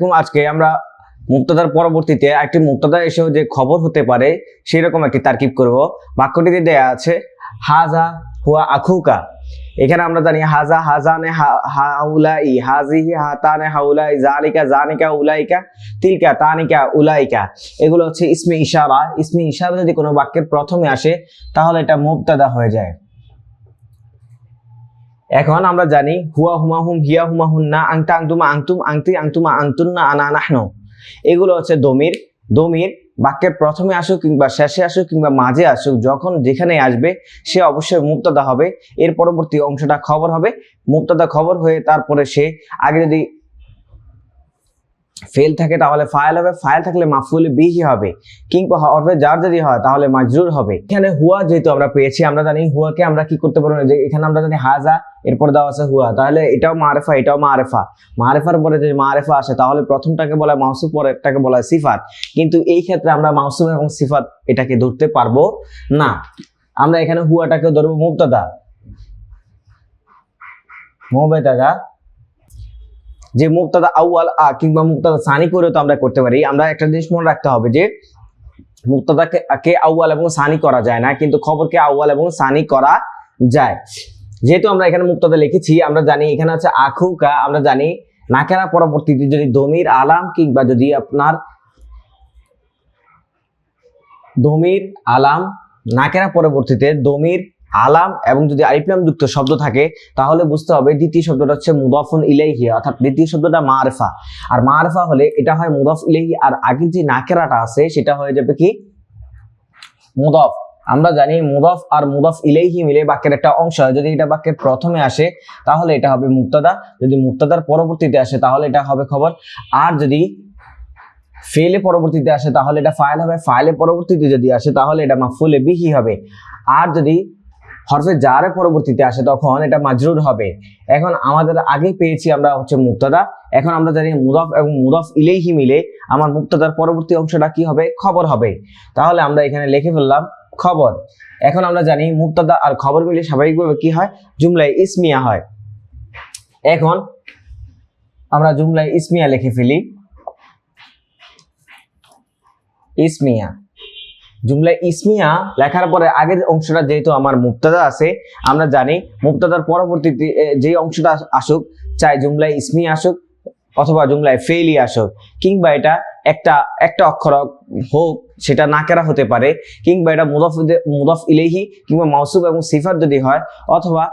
আলাইকুম। আজকে আমরা মুক্তাদার পরবর্তীতে একটি মুক্তাদা এসেও যে খবর হতে পারে সেরকম একটি তারকিব করব। বাক্যটিতে দেয়া আছে হাজা হুয়া আখুকা। এখানে আমরা জানি হাজা হাজানে হাউলাই, হাজিহি হাতানে হাউলাই, জালিকা জানিকা উলাইকা, তিলকা তানিকা উলাইকা। এগুলো হচ্ছে ইসমে ইশারা। ইসমে ইশারা যদি কোনো বাক্যের প্রথমে আসে তাহলে এটা মুবতাদা হয়ে যায়। এখন আমরা জানি হুয়া হুমা হুম, হিয়া হুমা হুন্না, আংতা আংতুমা আংতুম, আংতি আংতুমা আংতুন্না, আনা নাহনু। এগুলো হচ্ছে দমির। দমির বাক্যের প্রথমে আসুক কিংবা শেষে আসুক কিংবা মাঝে আসুক, যখন যেখানে আসবে সে অবশ্যই মুবতাদা হবে। এর পরবর্তী অংশটা খবর হবে। মুবতাদা খবর হয়ে তারপরে সে আগে যদি ফেল থাকে তাহলে ফাইল হবে, ফাইল থাকলে মাফউল বিহি হবে, কিংবা হরফে জার যদি হয় তাহলে মাজরুর হবে। এখানে হুয়া যেহেতু আমরা পেয়েছি, আমরা জানি হুয়াকে আমরা কি করতে পারবো না, যে এখানে আমরা জানি হাজা, এরপর দেওয়া আছে হুয়া, তাহলে এটাও মারেফা এটাও মারেফা। মারেফার পরে যদি মারেফা আসে তাহলে প্রথমটাকে বলা হয় মাউসুফ, পরেরটাকে বলা হয় সিফাত। কিন্তু এই ক্ষেত্রে আমরা মাউসুফ এবং সিফাত এটাকে ধরতে পারবো না। আমরা এখানে হুয়াটাকে ধরবো মুবতাদা। মুবতাদা যে মুবতাদা আউয়াল কিংবা মুবতাদা সানি করেও তো আমরা করতে পারি। আমরা একটা জিনিস মনে রাখতে হবে যে মুবতাদাকে আউয়াল এবং সানি করা যায় না, কিন্তু খবরকে আউয়াল এবং সানি করা যায়। যেহেতু আমরা এখানে মুবতাদা লিখেছি, আমরা জানি এখানে আছে আখুকা। আমরা জানি নাকেরা পরবর্তীতে যদি দমির আলাম কিংবা যদি আপনার দমির আলাম, নাকেরা পরবর্তীতে দমির আলাম এবং যদি আলিফ লাম যুক্ত শব্দ থাকে তাহলে বুঝতে হবে দ্বিতীয় শব্দটা হচ্ছে মুদাফুন ইলাইহি, অর্থাৎ দ্বিতীয় শব্দটা মারফা। আর মারফা হলে এটা হয় মুদাফ ইলাইহি, আর আগের যে নাকেরাটা আছে সেটা হয়ে যাবে কি মুদাফ। আমরা জানি মুদাফ আর মুদাফ ইলাইহি মিলে বাক্যের একটা অংশ হয়। যদি এটা বাক্যের প্রথমে আসে তাহলে এটা হবে মুবতাদা, যদি মুবতাদার পরবর্তীতে আসে তাহলে এটা হবে খবর, আর যদি ফেলে পরবর্তীতে আসে তাহলে এটা ফাইল হবে, ফাইলে পরবর্তীতে যদি আসে তাহলে এটা মাফউলে বিহি হবে, আর যদি হরফে জারে পরবর্তীতে আসে তখন এটা মাজরুর হবে। এখন আমাদের আগে পেয়েছি আমরা হচ্ছে মুবতাদা। এখন আমরা জানি মুদাফ এবং মুদাফ ইলাইহি মিলে আমার মুবতাদার পরবর্তী অংশটা কি হবে, খবর হবে। তাহলে আমরা এখানে লিখে ফেললাম খবর। এখন আমরা জানি মুবতাদা আর খবর মিলে স্বাভাবিকভাবে কি হয়, জুমলায় ইসমিয়া হয়। এখন আমরা জুমলায় ইসমিয়া লিখে ফেলি। ইসমিয়া, জুমলা ইসমিয়া লেখার পরে আগের অংশটা যেহেতু আমার মুবতাদা আছে, আমরা জানি মুবতাদার পরবর্তীতে যে অংশটা আসুক, চাই জুমলায় ইসমিয়া আসুক অথবা জুমলায় ফেইলি আসুক, কিংবা এটা একটা অক্ষর হোক, সেটা নাকেরা হতে পারে, কিংবা এটা মুদাফ ইলাইহি কিংবা মাউসুফ এবং সিফাত যদি হয়, অথবা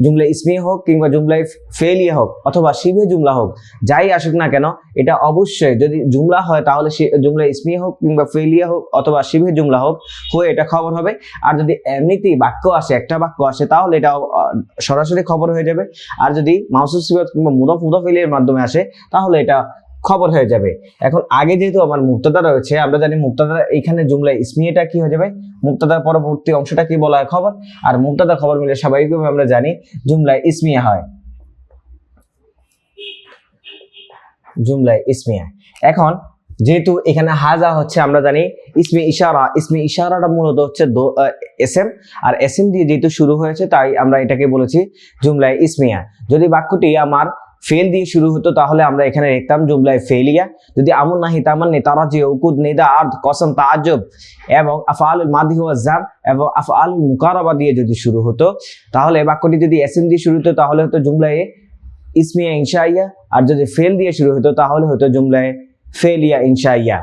জুমলা ইসমিয়া হোক কিংবা জুমলায় ফেলিয়া হোক অথবা শিবে জুমলা হোক, যাই আসুক না কেন এটা অবশ্যই যদি জুমলা হয় তাহলে জুমলা ইসমিয়া হোক কিংবা ফেলিয়া হোক অথবা শিবে জুমলা হোক হয়ে এটা খবর হবে। আর যদি এমনিতেই বাক্য আসে, একটা বাক্য আসে, তাহলে এটা সরাসরি খবর হয়ে যাবে। আর যদি মাউসুফ সিফাত কিংবা মুদাফ ইলাইহির মাধ্যমে আসে তাহলে এটা খবর হয়ে যাবে। এখন আগে যেহেতু আমার মুবতাদা রয়েছে, আমরা জানি মুবতাদা এইখানে জুমলা ইসমিয়াটা কি হয়ে যাবে, মুবতাদার পরবর্তী অংশটা কি বলা হয়, খবর। আর মুবতাদা খবর মিলে স্বাভাবিকভাবে আমরা জানি জুমলা ইসমিয়া হয়, জুমলা ইসমিয়া। এখন যেহেতু এখানে হাজা হচ্ছে আমরা জানি ইসমে ইশারা, ইসমে ইশারাটা মূলত হচ্ছে এসএম, আর এসএম দিয়ে যেহেতু শুরু হয়েছে তাই আমরা এটাকে বলেছি জুমলা ইসমিয়া। যদি বাক্যটি আমার ফেল দিয়ে শুরু হতো তাহলে আমরা এখানে লিখতাম জুমলায় ফেলিয়া। যদি আমুন নাহি তামান্নি তারাজি উকুদ নিদা আরদ কসম তাআজ্জুব এবং আফআলুল মাদি ওয়া জাম এবং আফআলুল মুকারাবা দিয়ে যদি শুরু হতো তাহলে বাক্যটি যদি এসএম দিয়ে শুরু হতো তাহলে হতো জুমলায় ইসমিয়া ইনশাইয়া, আর যদি ফেল দিয়ে শুরু হতো তাহলে হতো জুমলায় ফেলিয়া ইনশাইয়া।